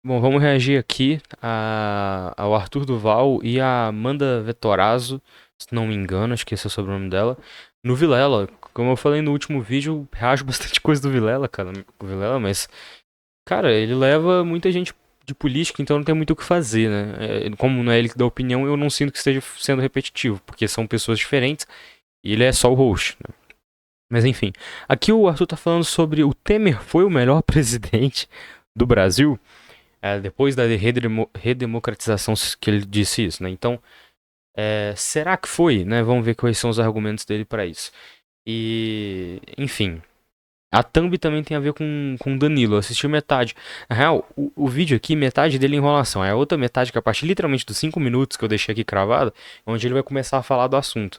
Bom, vamos reagir aqui ao Arthur Duval e a Amanda Vettorazzo, se não me engano, acho que esse é o sobrenome dela, no Vilela. Como eu falei no último vídeo, reajo bastante coisa do Vilela, cara, o Vilela, mas, cara, ele leva muita gente de política, então não tem muito o que fazer, né? Como não é ele que dá opinião, eu não sinto que esteja sendo repetitivo, porque são pessoas diferentes e ele é só o host, né? Mas enfim, aqui o Arthur tá falando sobre o Temer foi o melhor presidente do Brasil. Depois da redemocratização que ele disse isso, né? Então, será que foi, né? Vamos ver quais são os argumentos dele para isso. E, enfim, a thumb também tem a ver com Danilo. Eu assisti metade. Na real, o vídeo aqui, metade dele é enrolação. É a outra metade que é a partir literalmente dos 5 minutos que eu deixei aqui cravado, onde ele vai começar a falar do assunto.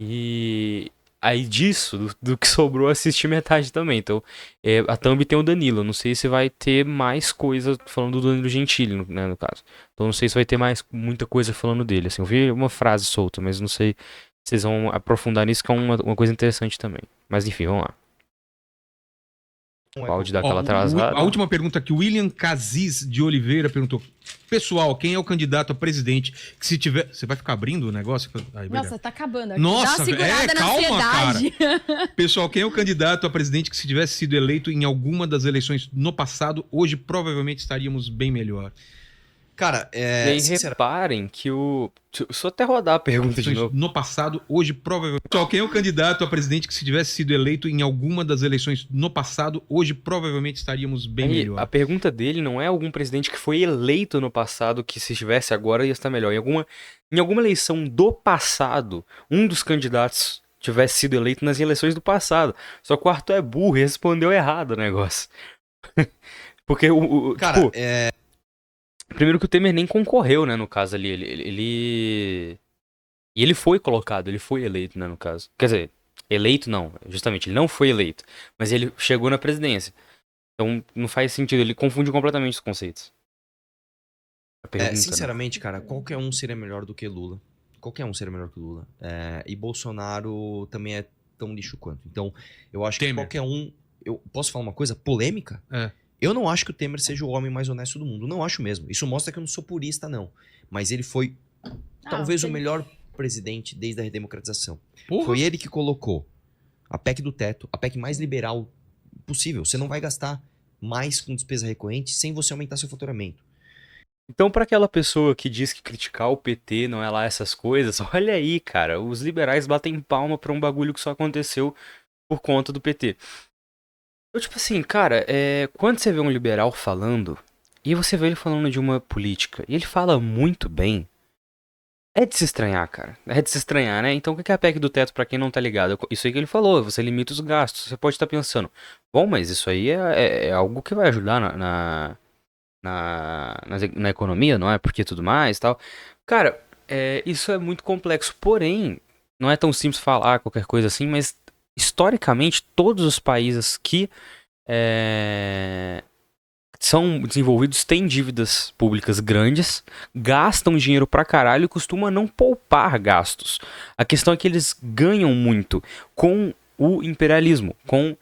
E aí disso, do que sobrou, eu assisti metade também. Então, a thumb tem o Danilo. Não sei se vai ter mais coisa falando do Danilo Gentili, né, no caso. Então, não sei se vai ter mais muita coisa falando dele. Assim, eu vi uma frase solta, mas não sei se vocês vão aprofundar nisso, que é uma coisa interessante também. Mas enfim, vamos lá. Não O é áudio dá qualquer Ó, aquela a atrasada. última pergunta aqui, o William Caziz de Oliveira perguntou: Pessoal, quem é o candidato a presidente que se tiver. Você vai ficar abrindo o negócio? Aí, Nossa, tá acabando aqui. Nossa, Dá uma segurada na calma, ansiedade. Pessoal, quem é o candidato a presidente que se tivesse sido eleito em alguma das eleições no passado, hoje provavelmente estaríamos bem melhor? Cara, E aí sinceramente, reparem que o. Deixa eu até rodar a pergunta de novo. No passado, hoje provavelmente. Pessoal, quem é o candidato a presidente que se tivesse sido eleito em alguma das eleições no passado, hoje provavelmente estaríamos bem Aí, a melhor? pergunta dele não é algum presidente que foi eleito no passado que se estivesse agora ia estar melhor. Em alguma eleição do passado, um dos candidatos tivesse sido eleito nas eleições do passado. Só que o Arthur é burro e respondeu errado o negócio. Porque cara, tipo, primeiro que o Temer nem concorreu, né, no caso ali, e ele foi colocado, ele foi eleito, né, no caso. Quer dizer, eleito não, justamente, ele não foi eleito, mas ele chegou na presidência. Então não faz sentido, ele confunde completamente os conceitos. A pergunta, né? sinceramente, cara, qualquer um seria melhor do que Lula. Qualquer um seria melhor que Lula. E Bolsonaro também é tão lixo quanto. Então, eu acho que Temer. qualquer um. Eu posso falar uma coisa polêmica? É. Eu não acho que o Temer seja o homem mais honesto do mundo. Não acho mesmo. Isso mostra que eu não sou purista, não. Mas ele foi talvez o melhor presidente desde a redemocratização. Porra. Foi ele que colocou a PEC do teto, a PEC mais liberal possível. Você não vai gastar mais com despesa recorrente sem você aumentar seu faturamento. Então, pra aquela pessoa que diz que criticar o PT não é lá essas coisas, olha aí, cara, os liberais batem palma pra um bagulho que só aconteceu por conta do PT. Eu, tipo assim, cara, quando você vê um liberal falando, e você vê ele falando de uma política, e ele fala muito bem, é de se estranhar, cara. É de se estranhar, né? Então, o que é a PEC do teto pra quem não tá ligado? Isso aí que ele falou, você limita os gastos. Você pode estar pensando, bom, mas isso aí é algo que vai ajudar na economia, não é? Porque tudo mais e tal. Cara, isso é muito complexo. Porém, não é tão simples falar qualquer coisa assim, mas historicamente, todos os países que é, são desenvolvidos têm dívidas públicas grandes, gastam dinheiro pra caralho e costumam não poupar gastos. A questão é que eles ganham muito com o imperialismo, com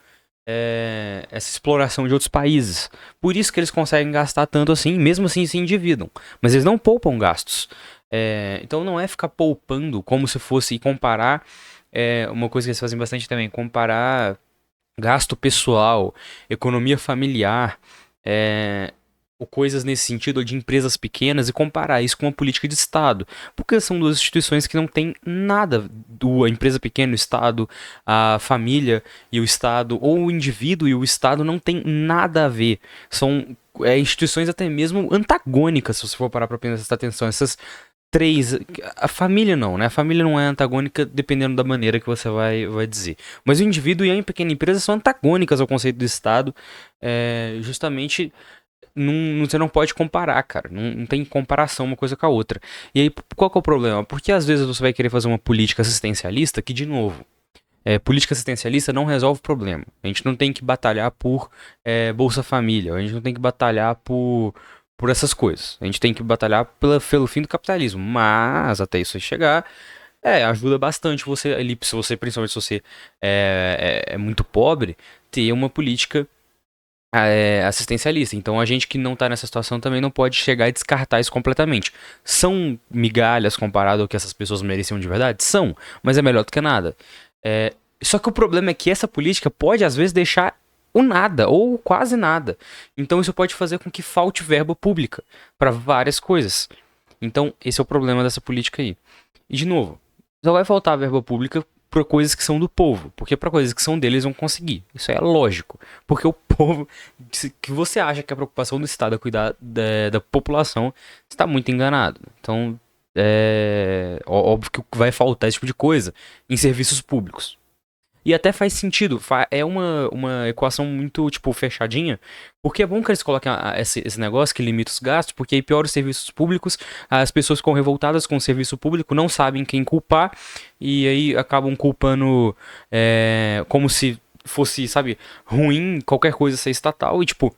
essa exploração de outros países. Por isso que eles conseguem gastar tanto assim, mesmo assim se endividam. Mas eles não poupam gastos. Então não é ficar poupando como se fosse e comparar. Uma coisa que eles fazem bastante também, comparar gasto pessoal, economia familiar, é, ou coisas nesse sentido de empresas pequenas e comparar isso com uma política de Estado. Porque são duas instituições que não têm nada, a empresa pequena, o Estado, a família e o Estado, ou o indivíduo e o Estado não tem nada a ver. São instituições até mesmo antagônicas, se você for parar para prestar atenção. Essas três. A família não, né? A família não é antagônica dependendo da maneira que você vai dizer. Mas o indivíduo e a pequena empresa são antagônicas ao conceito do Estado. Justamente. Você não pode comparar, cara. Não tem comparação uma coisa com a outra. E aí, qual que é o problema? Porque às vezes você vai querer fazer uma política assistencialista que, de novo, política assistencialista não resolve o problema. A gente não tem que batalhar por Bolsa Família. A gente não tem que batalhar por essas coisas. A gente tem que batalhar pelo fim do capitalismo. Mas, até isso chegar, ajuda bastante você ali, se você, principalmente se você é muito pobre, ter uma política assistencialista. Então a gente que não tá nessa situação também não pode chegar e descartar isso completamente. São migalhas comparado ao que essas pessoas mereciam de verdade? São, mas é melhor do que nada. Só que o problema é que essa política pode às vezes deixar o nada ou quase nada. Então isso pode fazer com que falte verba pública para várias coisas. Então esse é o problema dessa política aí. E de novo, só vai faltar verba pública para coisas que são do povo, porque para coisas que são deles vão conseguir. Isso é lógico, porque o povo que você acha que a preocupação do Estado é cuidar da população está muito enganado. Então é óbvio que vai faltar esse tipo de coisa em serviços públicos. E até faz sentido, é uma equação muito, tipo, fechadinha, porque é bom que eles coloquem esse negócio que limita os gastos, porque aí piora os serviços públicos, as pessoas ficam revoltadas com o serviço público, não sabem quem culpar, e aí acabam culpando como se fosse, sabe, ruim qualquer coisa ser estatal, e tipo,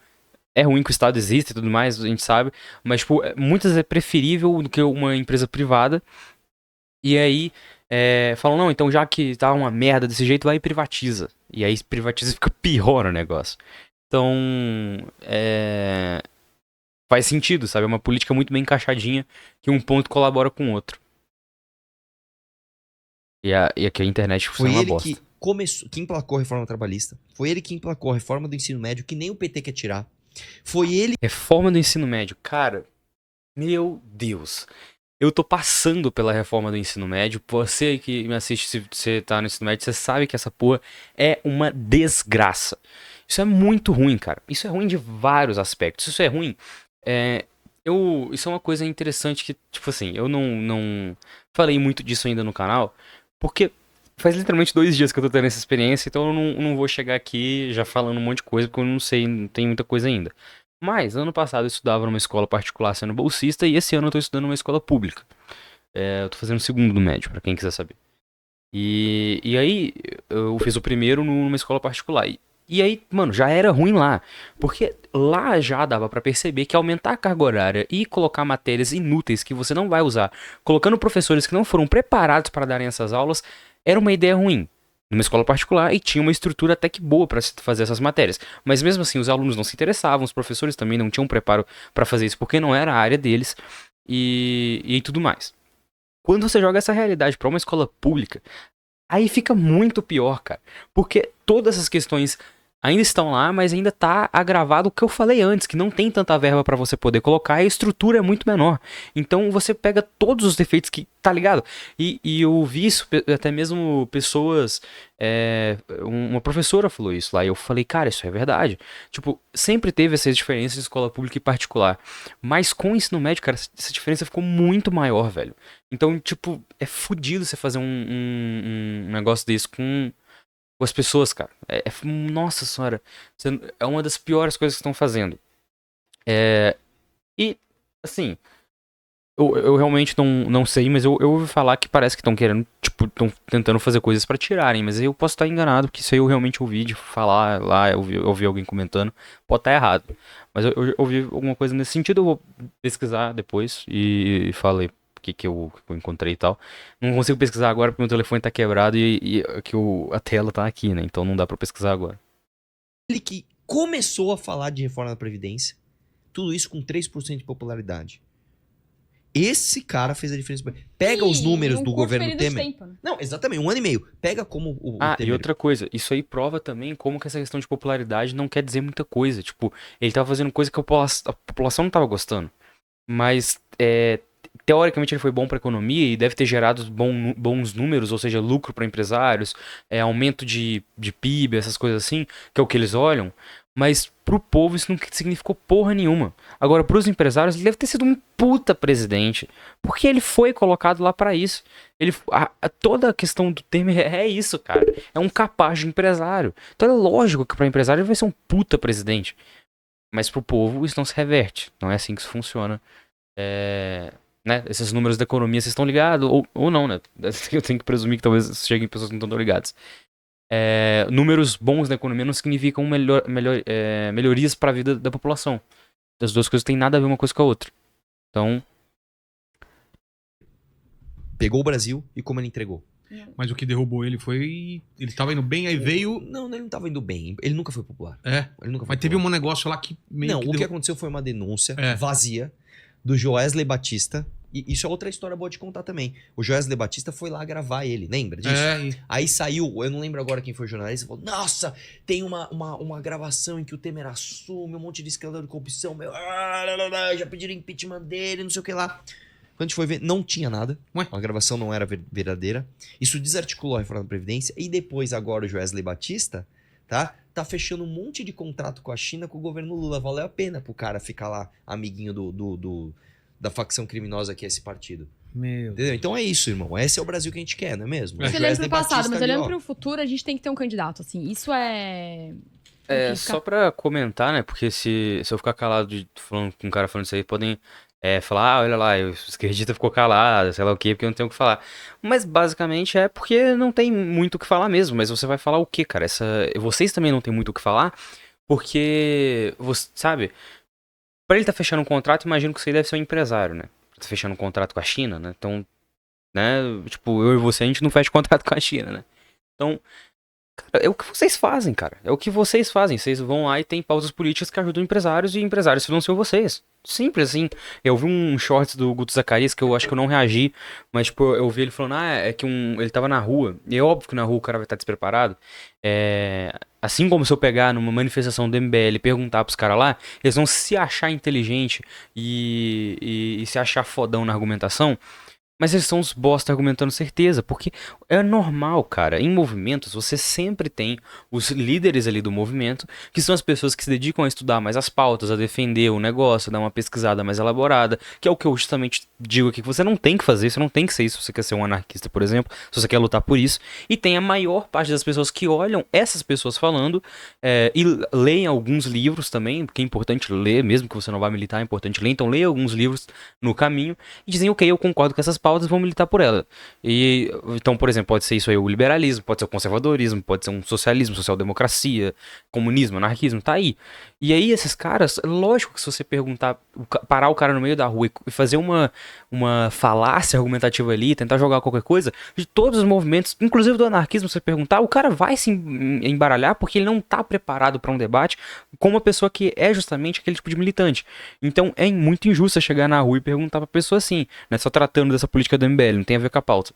é ruim que o Estado exista e tudo mais, a gente sabe, mas, tipo, muitas vezes é preferível do que uma empresa privada, e aí falam, não, então já que tá uma merda desse jeito, vai e privatiza. E aí privatiza e fica pior o negócio. Então, faz sentido, sabe? É uma política muito bem encaixadinha que um ponto colabora com o outro. E aqui a internet Foi funciona uma ele bosta. que emplacou a reforma trabalhista. Foi ele que emplacou a reforma do ensino médio, que nem o PT quer tirar. Foi ele. Reforma do ensino médio. Cara, meu Deus. Eu tô passando pela reforma do ensino médio. Você que me assiste, se você tá no ensino médio, você sabe que essa porra é uma desgraça. Isso é muito ruim, cara. Isso é ruim de vários aspectos. Isso é ruim. Isso é uma coisa interessante que, tipo assim, eu não falei muito disso ainda no canal, porque faz literalmente 2 dias que eu tô tendo essa experiência, então eu não vou chegar aqui já falando um monte de coisa, porque eu não sei, não tem muita coisa ainda. Mas, ano passado eu estudava numa escola particular sendo bolsista, e esse ano eu tô estudando numa escola pública. Eu tô fazendo o segundo do médio, pra quem quiser saber. E aí, eu fiz o primeiro numa escola particular. E aí, mano, já era ruim lá. Porque lá já dava pra perceber que aumentar a carga horária e colocar matérias inúteis que você não vai usar, colocando professores que não foram preparados para darem essas aulas, era uma ideia ruim. Numa escola particular e tinha uma estrutura até que boa para se fazer essas matérias. Mas mesmo assim, os alunos não se interessavam, os professores também não tinham preparo para fazer isso porque não era a área deles e tudo mais. Quando você joga essa realidade para uma escola pública, aí fica muito pior, cara. Porque todas essas questões ainda estão lá, mas ainda tá agravado o que eu falei antes, que não tem tanta verba pra você poder colocar e a estrutura é muito menor. Então você pega todos os defeitos que, tá ligado? E eu vi isso, até mesmo pessoas. Uma professora falou isso lá, e eu falei, cara, isso é verdade. Tipo, sempre teve essas diferenças de escola pública e particular. Mas com o ensino médio, cara, essa diferença ficou muito maior, velho. Então, tipo, é fodido você fazer um negócio desse com as pessoas, cara. Nossa senhora. É uma das piores coisas que estão fazendo. E, assim, eu realmente não sei, mas eu ouvi falar que parece que estão querendo, tipo, estão tentando fazer coisas pra tirarem, mas eu posso estar enganado, porque isso aí eu realmente ouvi de falar lá, eu ouvi alguém comentando, pode estar errado. Mas eu ouvi alguma coisa nesse sentido, eu vou pesquisar depois e falei o que eu encontrei e tal. Não consigo pesquisar agora porque meu telefone tá quebrado e que a tela tá aqui, né? Então não dá pra pesquisar agora. Ele que começou a falar de reforma da Previdência. Tudo isso com 3% de popularidade. Esse cara fez a diferença. Pega os números do governo Temer. Tempo, né? Não, exatamente, 1 ano e meio. Pega como o Temer. E outra coisa, isso aí prova também como que essa questão de popularidade não quer dizer muita coisa. Tipo, ele tava fazendo coisa que a população não tava gostando. Mas, teoricamente, ele foi bom pra economia e deve ter gerado bons números, ou seja, lucro pra empresários, aumento de PIB, essas coisas assim, que é o que eles olham. Mas pro povo isso não significou porra nenhuma. Agora, pros empresários, ele deve ter sido um puta presidente. Porque ele foi colocado lá pra isso. Toda a questão do Temer é isso, cara. É um capaz de empresário. Então é lógico que pra empresário ele vai ser um puta presidente. Mas pro povo isso não se reverte. Não é assim que isso funciona. Né? Esses números da economia, vocês estão ligados? Ou não, né? Eu tenho que presumir que talvez cheguem pessoas que não estão ligadas. Números bons na economia não significam melhorias para a vida da população. As duas coisas têm nada a ver uma coisa com a outra. Então, Pegou o Brasil e como ele entregou. Mas o que derrubou ele foi... Ele tava indo bem, aí veio... Não, ele não tava indo bem. Ele nunca foi popular. É, Ele nunca foi mas teve popular. um negócio lá que meio Não, que o que deu... aconteceu foi uma denúncia É. vazia do Joesley Batista. E isso é outra história boa de contar também. O Joesley Batista foi lá gravar ele, lembra disso? Aí saiu, eu não lembro agora quem foi o jornalista, falou, nossa, tem uma gravação em que o Temer assume um monte de escândalo de corrupção, já pediram impeachment dele, não sei o que lá. Quando a gente foi ver, não tinha nada. Ué? A gravação não era verdadeira. Isso desarticulou a reforma da Previdência. E depois, agora, o Joesley Batista, tá fechando um monte de contrato com a China com o governo Lula. Valeu a pena pro cara ficar lá, amiguinho da facção criminosa que é esse partido. Meu... Entendeu? Então é isso, irmão. Esse é o Brasil que a gente quer, não é mesmo? É. Você O olhando Joesley pro passado, Batista mas ali, olhando ó. pro futuro, a gente tem que ter um candidato, assim. Isso é... Só pra comentar, né? Porque se eu ficar calado falando com um cara falando isso aí, podem falar, olha lá, o esquerdista ficou calado, sei lá o quê, porque eu não tenho o que falar. Mas basicamente é porque não tem muito o que falar mesmo. Mas você vai falar o quê, cara? Vocês também não tem muito o que falar, porque, você sabe, pra ele tá fechando um contrato, imagino que você deve ser um empresário, né? Tá fechando um contrato com a China, né? Então, né? Tipo, eu e você, a gente não fecha contrato com a China, né? Então... Cara, é o que vocês fazem, cara. É o que vocês fazem. Vocês vão lá e tem pautas políticas que ajudam empresários e empresários financiam vocês. Simples assim. Eu vi um shorts do Guto Zacarias que eu acho que eu não reagi, mas tipo, eu vi ele falando, é que ele tava na rua. E é óbvio que na rua o cara vai estar despreparado. Assim como se eu pegar numa manifestação do MBL e perguntar pros caras lá, eles vão se achar inteligente e se achar fodão na argumentação. Mas eles são os bosta argumentando certeza, porque é normal, cara. Em movimentos, você sempre tem os líderes ali do movimento, que são as pessoas que se dedicam a estudar mais as pautas, a defender o negócio, a dar uma pesquisada mais elaborada, que é o que eu justamente digo aqui, que você não tem que fazer, você não tem que ser isso se você quer ser um anarquista, por exemplo, se você quer lutar por isso. E tem a maior parte das pessoas que olham essas pessoas falando e leem alguns livros também, porque é importante ler, mesmo que você não vá militar, é importante ler. Então leia alguns livros no caminho e dizem, ok, eu concordo com essas pautas, vão militar por ela. Então, por exemplo, pode ser isso aí o liberalismo, pode ser o conservadorismo, pode ser um socialismo, social-democracia, comunismo, anarquismo, tá aí. E aí esses caras, lógico que se você perguntar, parar o cara no meio da rua e fazer uma falácia argumentativa ali, tentar jogar qualquer coisa, de todos os movimentos, inclusive do anarquismo, se você perguntar, o cara vai se embaralhar porque ele não tá preparado para um debate com uma pessoa que é justamente aquele tipo de militante. Então é muito injusto você chegar na rua e perguntar pra pessoa assim, né, só tratando dessa política do MBL, não tem a ver com a pauta.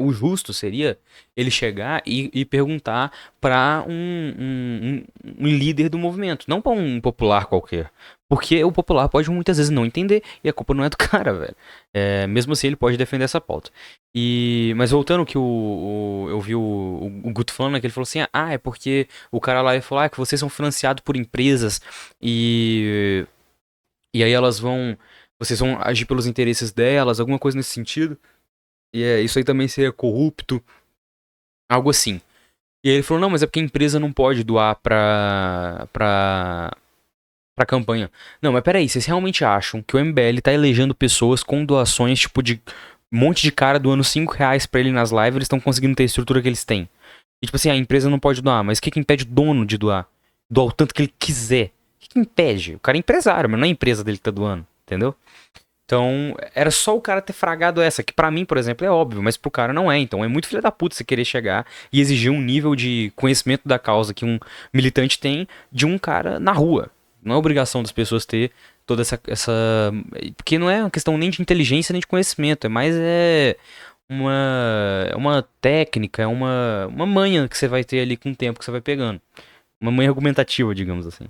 O justo seria ele chegar e perguntar pra um líder do movimento, não pra um popular qualquer. Porque o popular pode muitas vezes não entender e a culpa não é do cara, velho. Mesmo assim, ele pode defender essa pauta. Mas voltando que eu vi o Guto falando, né, que ele falou assim, é porque o cara lá falou que vocês são financiados por empresas e aí vocês vão agir pelos interesses delas, alguma coisa nesse sentido. E isso aí também seria corrupto, algo assim. E aí ele falou, não, mas é porque a empresa não pode doar pra campanha. Não, mas peraí, vocês realmente acham que o MBL tá elegendo pessoas com doações, tipo, de um monte de cara doando R$5 pra ele nas lives, eles estão conseguindo ter a estrutura que eles têm. E tipo assim, a empresa não pode doar, mas o que impede o dono de doar? Doar o tanto que ele quiser. O que impede? O cara é empresário, mas não é a empresa dele que tá doando, entendeu? Então, era só o cara ter fragado essa, que pra mim, por exemplo, é óbvio, mas pro cara não é. Então, é muito filho da puta você querer chegar e exigir um nível de conhecimento da causa que um militante tem de um cara na rua. Não é obrigação das pessoas ter toda essa... Porque não é uma questão nem de inteligência nem de conhecimento, é mais uma técnica, é uma manha que você vai ter ali com o tempo que você vai pegando. Uma manha argumentativa, digamos assim.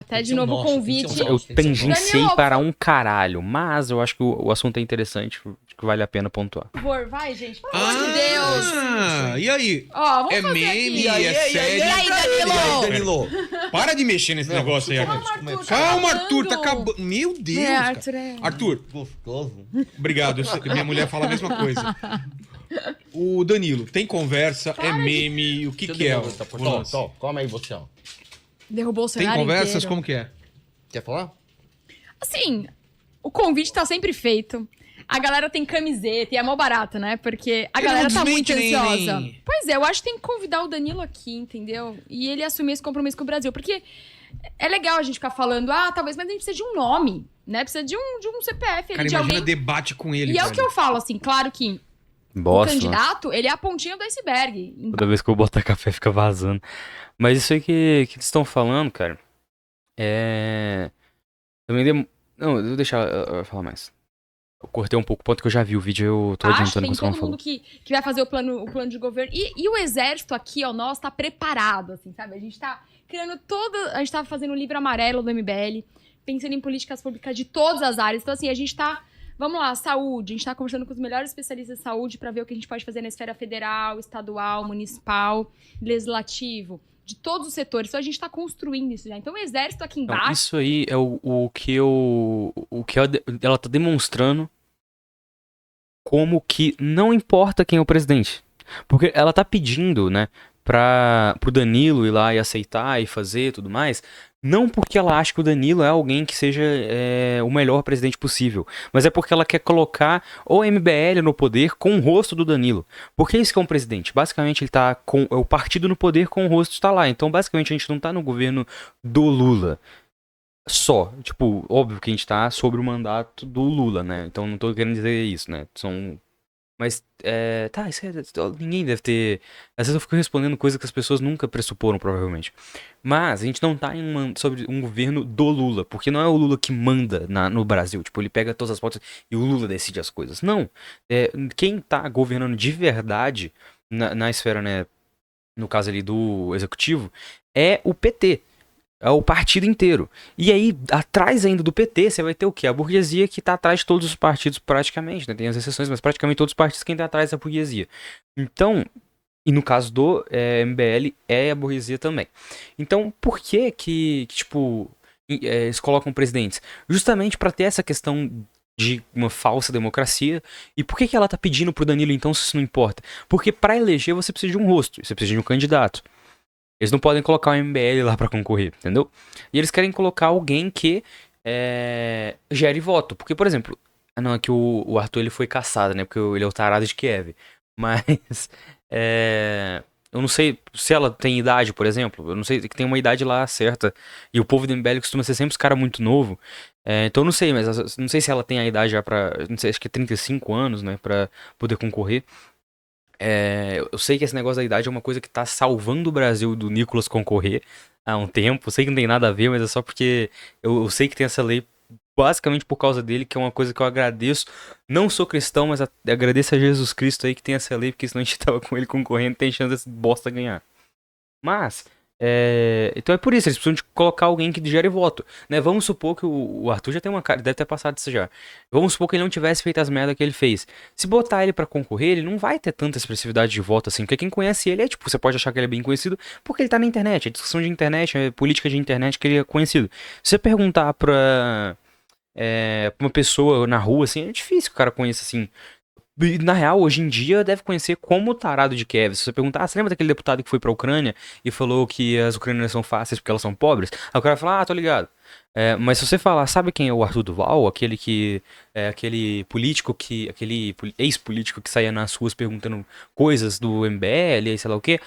Até de novo o convite. Eu tangenciei Daniel, para um caralho, mas eu acho que o assunto é interessante, que vale a pena pontuar. Por favor, vai, gente. Pelo amor de Deus. E aí? Ó, vamos É fazer meme, aqui. é sério. E aí, Danilo? Para de mexer nesse negócio aí, Calma, Arthur. Arthur. Calma, tá Arthur, tá acabando. acabando. Meu Deus, cara. Arthur, Arthur, Gostoso. obrigado. Minha mulher fala a mesma coisa. O Danilo, tem conversa, é meme, o que que é? o lance? Calma aí, você, ó. Derrubou o Tem cenário conversas? inteiro. Como que é? Quer falar? Assim, o convite tá sempre feito. A galera tem camiseta e é mó barato, né? Porque a galera tá muito ansiosa. Pois é, eu acho que tem que convidar o Danilo aqui, entendeu? E ele assumir esse compromisso com o Brasil. Porque é legal a gente ficar falando, talvez, mas a gente precisa de um nome, né? Precisa de um CPF. Cara, de imagina alguém... debate com ele. E é o que eu falo, assim, claro que o candidato, ele é a pontinha do iceberg. Toda vez que eu botar café fica vazando. Mas isso aí que eles estão falando, cara, também Não, eu vou deixar eu falar mais. Eu cortei um pouco o ponto que eu já vi o vídeo, eu tô adiantando o que você não falou. Todo mundo que vai fazer o plano de governo. E o exército aqui, ó, nosso, tá preparado, assim, sabe? A gente tá criando A gente tá fazendo um livro amarelo do MBL, pensando em políticas públicas de todas as áreas. Então, assim, a gente tá... Vamos lá, saúde. A gente tá conversando com os melhores especialistas de saúde pra ver o que a gente pode fazer na esfera federal, estadual, municipal, legislativo. De todos os setores. Então a gente tá construindo isso já. Então o exército aqui embaixo... Não, isso aí é o que ela tá demonstrando como que não importa quem é o presidente. Porque ela tá pedindo, né, pro Danilo ir lá e aceitar e fazer tudo mais, não porque ela acha que o Danilo é alguém que seja o melhor presidente possível, mas é porque ela quer colocar o MBL no poder com o rosto do Danilo. Porque isso que é um presidente. Basicamente ele tá com o partido no poder com o rosto está lá. Então basicamente a gente não tá no governo do Lula. Só, tipo, óbvio que a gente tá sobre o mandato do Lula, né? Então não tô querendo dizer isso, né? Mas, isso ninguém deve ter... Às vezes eu fico respondendo coisas que as pessoas nunca pressuporam, provavelmente. Mas a gente não tá sobre um governo do Lula, porque não é o Lula que manda no Brasil. Tipo, ele pega todas as pautas e o Lula decide as coisas. Não. Quem tá governando de verdade na esfera, né, no caso ali do executivo, é o PT. É o partido inteiro. E aí, atrás ainda do PT, você vai ter o quê? A burguesia que tá atrás de todos os partidos praticamente, né? Tem as exceções, mas praticamente todos os partidos quem tá atrás da burguesia. Então, e no caso do MBL, é a burguesia também. Então, por que tipo, eles colocam presidentes? Justamente para ter essa questão de uma falsa democracia. E por que ela tá pedindo pro Danilo, então, se isso não importa? Porque para eleger você precisa de um rosto, você precisa de um candidato. Eles não podem colocar o MBL lá pra concorrer, entendeu? E eles querem colocar alguém que gere voto. Porque, por exemplo... Não, é que o Arthur ele foi caçado, né? Porque ele é o tarado de Kiev. Mas... eu não sei se ela tem idade, por exemplo. Eu não sei, que tem uma idade lá certa. E o povo do MBL costuma ser sempre os caras muito novo. Então eu não sei, mas não sei se ela tem a idade já pra... Não sei, acho que é 35 anos, né? Pra poder concorrer. Eu sei que esse negócio da idade é uma coisa que tá salvando o Brasil do Nicolas concorrer há um tempo. Eu sei que não tem nada a ver, mas é só porque eu sei que tem essa lei basicamente por causa dele, que é uma coisa que eu agradeço. Não sou cristão, mas agradeço a Jesus Cristo aí que tem essa lei, porque senão a gente tava com ele concorrendo, tem chance desse bosta ganhar. Mas... então é por isso, eles precisam de colocar alguém que gere voto, né? Vamos supor que o Arthur já tem uma cara, deve ter passado isso já. Vamos supor que ele não tivesse feito as merdas que ele fez. Se botar ele pra concorrer, ele não vai ter tanta expressividade de voto assim, porque quem conhece ele tipo, você pode achar que ele é bem conhecido porque ele tá na internet, é discussão de internet, é política de internet que ele é conhecido. Se você perguntar pra uma pessoa na rua, assim, é difícil que o cara conheça assim. Na real, hoje em dia, deve conhecer como o tarado de Kiev. Se você perguntar, você lembra daquele deputado que foi pra Ucrânia e falou que as ucranianas são fáceis porque elas são pobres? Aí o cara fala, tô ligado. Mas se você falar, sabe quem é o Arthur Duval? Aquele político aquele ex-político que saía nas ruas perguntando coisas do MBL e sei lá o quê,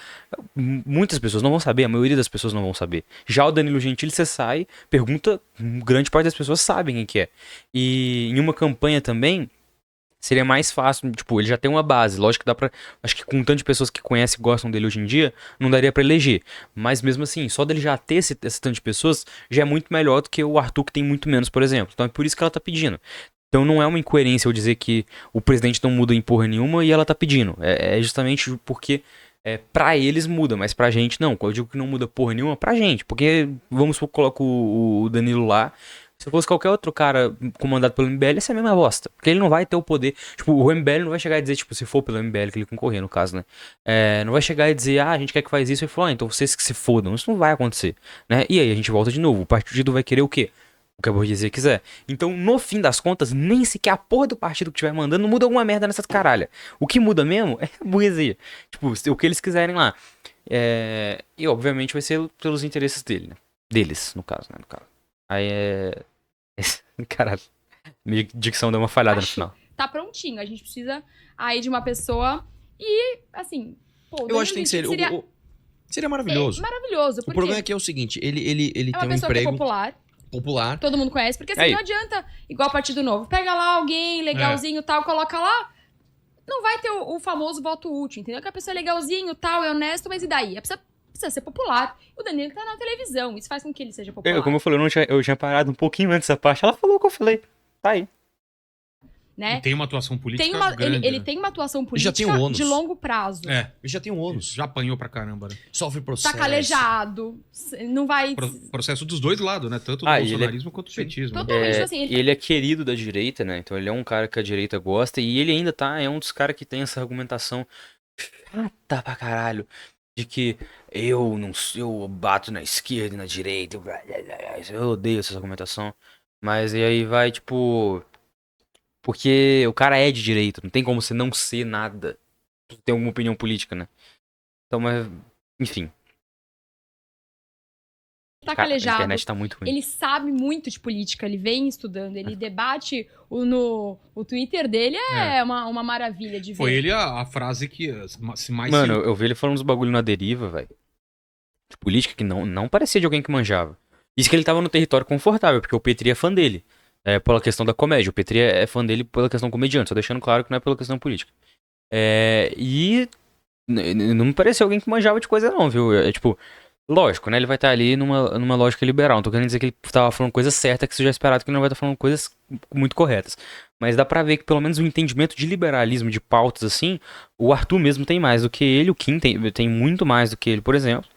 muitas pessoas não vão saber, a maioria das pessoas não vão saber. Já o Danilo Gentili, você sai, pergunta, grande parte das pessoas sabem quem que é. E em uma campanha também, seria mais fácil, tipo, ele já tem uma base, lógico que dá pra... Acho que com tanto de pessoas que conhecem e gostam dele hoje em dia, não daria pra eleger. Mas mesmo assim, só dele já ter esse tanto de pessoas, já é muito melhor do que o Arthur, que tem muito menos, por exemplo. Então é por isso que ela tá pedindo. Então não é uma incoerência eu dizer que o presidente não muda em porra nenhuma e ela tá pedindo. É justamente porque pra eles muda, mas pra gente não. Eu digo que não muda porra nenhuma pra gente, porque vamos supor que coloca o Danilo lá. Se fosse qualquer outro cara comandado pelo MBL, essa é a mesma bosta. Porque ele não vai ter o poder. Tipo, o MBL não vai chegar e dizer, tipo, se for pelo MBL que ele concorrer, no caso, né? Não vai chegar e dizer, a gente quer que faz isso. E falar, então vocês que se fodam. Isso não vai acontecer, né? E aí a gente volta de novo. O partido vai querer o quê? O que a burguesia quiser. Então, no fim das contas, nem sequer a porra do partido que estiver mandando muda alguma merda nessas caralha. O que muda mesmo é a burguesia. Tipo, o que eles quiserem lá. E obviamente vai ser pelos interesses dele, né? Deles, no caso, né? Aí Caralho. Minha dicção deu uma falhada no final. tá prontinho. A gente precisa aí de uma pessoa e, assim... Pô, Eu acho que tem que ser... Seria maravilhoso. Maravilhoso. O problema é que é o seguinte, ele tem um uma pessoa que é emprego popular. Todo mundo conhece. Porque assim, não adianta, igual Partido Novo, pega lá alguém legalzinho e tal, coloca lá, não vai ter o famoso voto útil, entendeu? Que a pessoa é legalzinho, tal, é honesto, mas e daí? A pessoa precisa ser popular. O Danilo tá na televisão, isso faz com que ele seja popular. Como eu falei, eu tinha parado um pouquinho antes dessa parte, ela falou o que eu falei. Tá aí. Né? E tem uma atuação política grande. Ele tem uma atuação política de longo prazo. Ele já tem um ônus. Já apanhou pra caramba, né? Sofre processo. Tá calejado. Não vai... Processo dos dois lados, né? Tanto do bolsonarismo quanto do petismo. Totalmente assim. Ele é querido da direita, né? Então ele é um cara que a direita gosta. E ele ainda é um dos caras que tem essa argumentação chata pra caralho. De que eu bato na esquerda e na direita. Eu odeio essa argumentação. Mas e aí vai, tipo... Porque o cara é de direita, não tem como você não ser nada. Tem alguma opinião política, né? Então, mas... Enfim. Tá calejado. A internet tá muito ruim. Ele sabe muito de política, ele vem estudando, ele debate o Twitter dele uma maravilha de ver. Foi ele a frase que se mais... Mano, eu vi ele falando uns bagulho na deriva, velho. De política que não parecia de alguém que manjava. Isso que ele tava no território confortável, porque o Petri é fã dele. Pela questão da comédia. O Petri é fã dele pela questão comediante, só deixando claro que não é pela questão política. E não me pareceu alguém que manjava de coisa não, viu? Tipo, lógico, né? Ele vai estar ali numa lógica liberal. Não tô querendo dizer que ele tava falando coisa certa, que você já esperado que ele não vai estar falando coisas muito corretas. Mas dá pra ver que pelo menos o entendimento de liberalismo, de pautas assim, o Arthur mesmo tem mais do que ele, o Kim tem muito mais do que ele, por exemplo.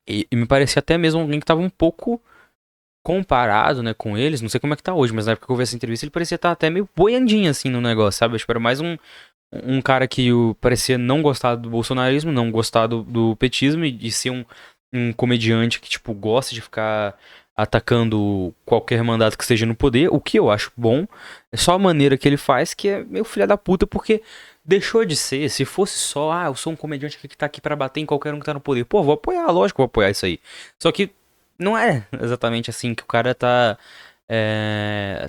E me parecia até mesmo alguém que tava um pouco... comparado, né, com eles, não sei como é que tá hoje, mas na época que eu vi essa entrevista ele parecia estar até meio boiandinho assim no negócio, sabe? Eu espero mais um cara que parecia não gostar do bolsonarismo, não gostar do petismo e ser um comediante que, tipo, gosta de ficar atacando qualquer mandato que esteja no poder, o que eu acho bom, é só a maneira que ele faz que é meio filha da puta, porque deixou de ser, se fosse só, eu sou um comediante que tá aqui pra bater em qualquer um que tá no poder, pô, vou apoiar, lógico que vou apoiar isso aí, só que não é exatamente assim que o cara tá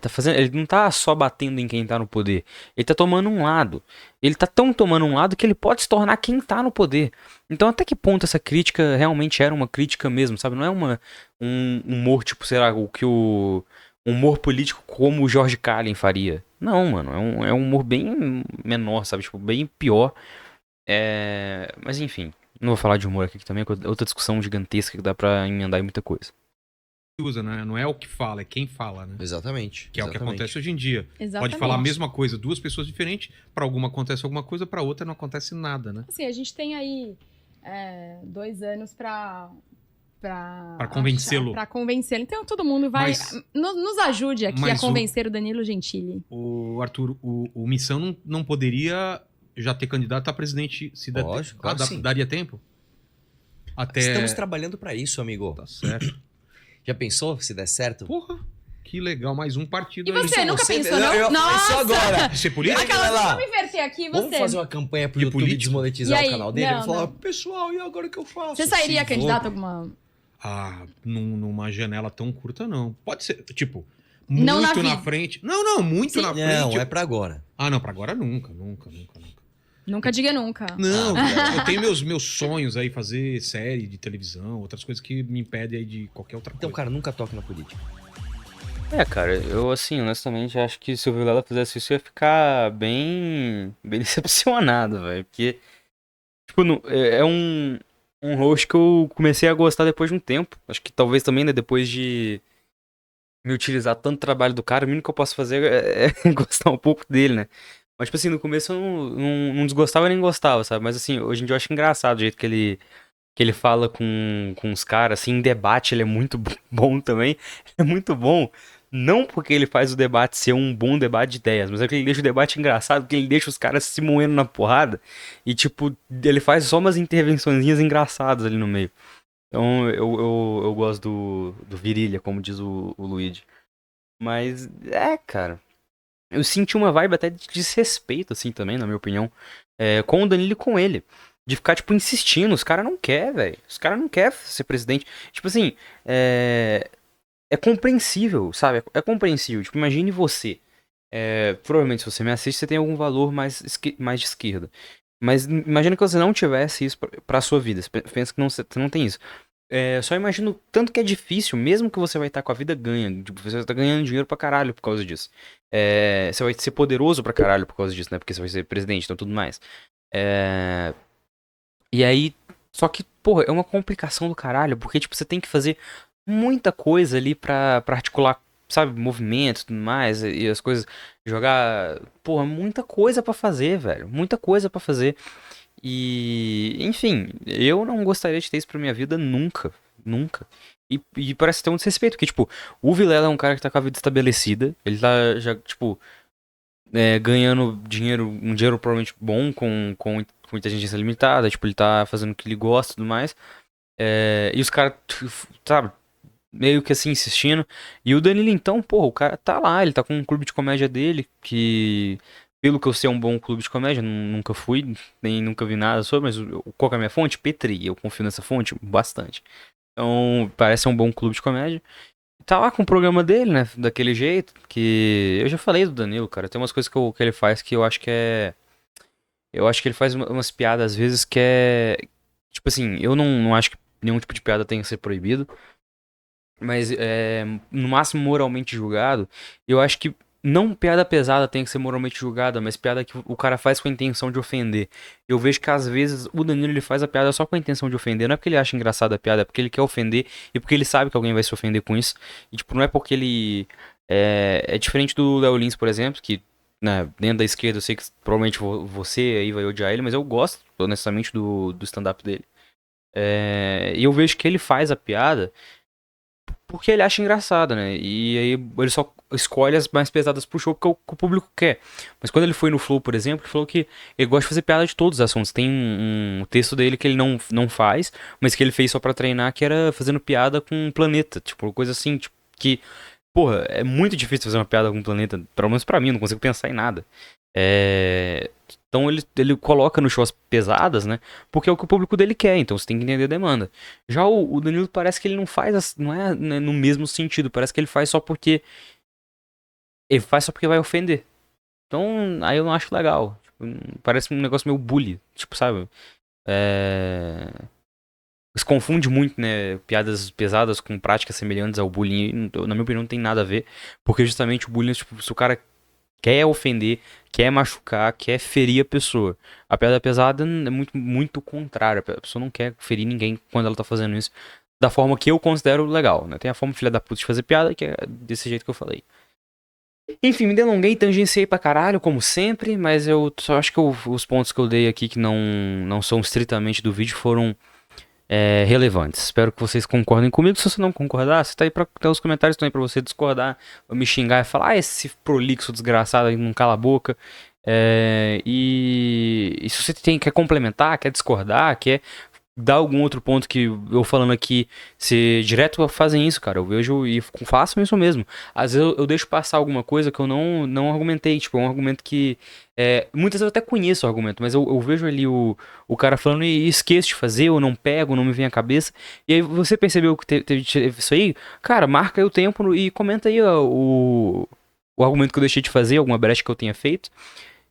fazendo. Ele não tá só batendo em quem tá no poder. Ele tá tomando um lado. Ele tá tão tomando um lado que ele pode se tornar quem tá no poder. Então até que ponto essa crítica realmente era uma crítica mesmo, sabe? Não é um humor tipo, sei lá, um humor político como o George Carlin faria. Não, mano. É um humor bem menor, sabe? Tipo, bem pior. Mas enfim. Não vou falar de humor aqui, que também é outra discussão gigantesca que dá pra emendar em muita coisa. Usa, né? Não é o que fala, é quem fala, né? Exatamente. Que é o que acontece hoje em dia. Exatamente. Pode falar a mesma coisa, duas pessoas diferentes, pra alguma acontece alguma coisa, pra outra não acontece nada, né? Assim, a gente tem aí 2 anos pra convencê-lo. Pra convencê-lo. Então todo mundo vai... nos ajude aqui a convencer o Danilo Gentili. O Arthur, o Missão não poderia... já ter candidato a presidente, se der tempo. Claro daria tempo? Estamos trabalhando pra isso, amigo. Tá certo. Já pensou se der certo? Porra, que legal, mais um partido. E você, nunca pensou, não? Eu pensei agora. Ser político? Vamos inverter aqui, você. Vamos fazer uma campanha pro YouTube desmonetizar o canal dele? Vamos falar, pessoal, e agora o que eu faço? Você sairia candidato a alguma... numa janela tão curta, não. Pode ser, tipo... Não muito na frente. Não, muito na frente. Não, é pra agora. Não, pra agora nunca. Nunca diga nunca. Não, eu tenho meus sonhos aí, fazer série de televisão, outras coisas que me impedem aí de qualquer outra coisa. Então, cara, nunca toque na política. Cara, eu assim, honestamente, acho que se o Vilela fizesse isso, eu ia ficar bem decepcionado, velho. Porque, tipo, é um host que eu comecei a gostar depois de um tempo. Acho que talvez também, né, depois de me utilizar tanto trabalho do cara, o mínimo que eu posso fazer é gostar um pouco dele, né? Mas, tipo assim, no começo eu não desgostava nem gostava, sabe? Mas, assim, hoje em dia eu acho engraçado o jeito que ele fala com os caras, assim, em debate ele é muito bom também. É muito bom, não porque ele faz o debate ser um bom debate de ideias, mas é que ele deixa o debate engraçado, porque ele deixa os caras se moendo na porrada e, tipo, ele faz só umas intervençõezinhas engraçadas ali no meio. Então, eu gosto do Virilha, como diz o Luigi. Mas, cara... Eu senti uma vibe até de desrespeito, assim, também, na minha opinião, com o Danilo e com ele. De ficar, tipo, insistindo. Os caras não querem, velho. Os caras não querem ser presidente. Tipo assim, é compreensível, sabe? É compreensível. Tipo, imagine você. Provavelmente, se você me assiste, você tem algum valor mais de esquerda. Mas imagina que você não tivesse isso pra sua vida. Você pensa que você não tem isso. Só imagina o tanto que é difícil, mesmo que você vai estar com a vida ganha. Tipo, você vai estar ganhando dinheiro pra caralho por causa disso. Você vai ser poderoso pra caralho por causa disso, né? Porque você vai ser presidente, então tudo mais. E aí, só que, porra, é uma complicação do caralho, porque, tipo, você tem que fazer muita coisa ali pra articular, sabe, movimentos e tudo mais, e as coisas, jogar, porra, muita coisa pra fazer, velho, muita coisa pra fazer. E, enfim, eu não gostaria de ter isso pra minha vida nunca, nunca. E parece ter um desrespeito, porque, tipo, o Vilela é um cara que tá com a vida estabelecida, ele tá já, tipo, ganhando dinheiro, um dinheiro provavelmente bom com inteligência limitada, tipo, ele tá fazendo o que ele gosta e tudo mais. E os caras, sabe, meio que assim, insistindo. E o Danilo, então, porra, o cara tá lá, ele tá com um clube de comédia dele, que, pelo que eu sei, é um bom clube de comédia, nunca fui, nem nunca vi nada sobre, mas qual que é a minha fonte? Petri, eu confio nessa fonte bastante. Então, parece um bom clube de comédia. Tá lá com o programa dele, né? Daquele jeito. Que eu já falei do Danilo, cara. Tem umas coisas que ele faz que eu acho que é. Eu acho que ele faz umas piadas às vezes que é. Tipo assim, eu não acho que nenhum tipo de piada tenha que ser proibido. Mas no máximo moralmente julgado. Eu acho que não piada pesada tem que ser moralmente julgada, mas piada que o cara faz com a intenção de ofender. Eu vejo que às vezes o Danilo ele faz a piada só com a intenção de ofender. Não é porque ele acha engraçada a piada, é porque ele quer ofender e porque ele sabe que alguém vai se ofender com isso. E tipo, não é porque ele. É diferente do Léo Lins, por exemplo, que né, dentro da esquerda eu sei que provavelmente você aí vai odiar ele, mas eu gosto, honestamente, do stand-up dele. E eu vejo que ele faz a piada porque ele acha engraçada, né? E aí ele só escolhe as mais pesadas pro show porque o público quer. Mas quando ele foi no Flow, por exemplo, ele falou que ele gosta de fazer piada de todos os assuntos. Tem um texto dele que ele não faz, mas que ele fez só pra treinar, que era fazendo piada com um planeta. Tipo, coisa assim, tipo, que, porra, é muito difícil fazer uma piada com um planeta. Pelo menos pra mim, eu não consigo pensar em nada. Então ele coloca no show as pesadas, né? Porque é o que o público dele quer, então você tem que entender a demanda. Já o Danilo parece que ele não faz, não é, né, no mesmo sentido, parece que ele faz só porque. Ele faz só porque vai ofender. Então, aí eu não acho legal. Tipo, parece um negócio meio bully, tipo, sabe? Se confunde muito, né? Piadas pesadas com práticas semelhantes ao bullying. Na minha opinião, não tem nada a ver. Porque justamente o bullying, tipo, se o cara quer ofender, quer machucar, quer ferir a pessoa. A piada pesada é muito, muito contrário. A pessoa não quer ferir ninguém quando ela tá fazendo isso da forma que eu considero legal, né? Tem a forma filha da puta de fazer piada, que é desse jeito que eu falei. Enfim, me delonguei, tangenciei pra caralho, como sempre, mas eu só acho que os pontos que eu dei aqui que não são estritamente do vídeo foram relevantes. Espero que vocês concordem comigo. Se você não concordar, você tá aí os comentários estão aí pra você discordar, me xingar e falar, esse prolixo desgraçado aí não cala a boca. E se você quer complementar, quer discordar, quer dar algum outro ponto que eu falando aqui, se direto fazem isso, cara, eu vejo e façam isso mesmo. Às vezes eu deixo passar alguma coisa que eu não argumentei, tipo, é um argumento que muitas vezes eu até conheço o argumento, mas eu vejo ali o cara falando e esqueço de fazer, ou não pego, não me vem à cabeça, e aí você percebeu que teve isso aí, cara, marca aí o tempo e comenta aí o argumento que eu deixei de fazer, alguma brecha que eu tenha feito,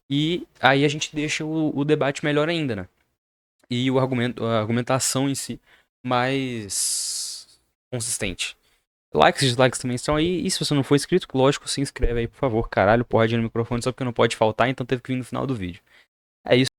e aí a gente deixa o debate melhor ainda, né? E a argumentação em si mais consistente. Likes e dislikes também estão aí. E se você não for inscrito, lógico, se inscreve aí, por favor. Caralho, pode ir no microfone só porque não pode faltar, então teve que vir no final do vídeo. É isso.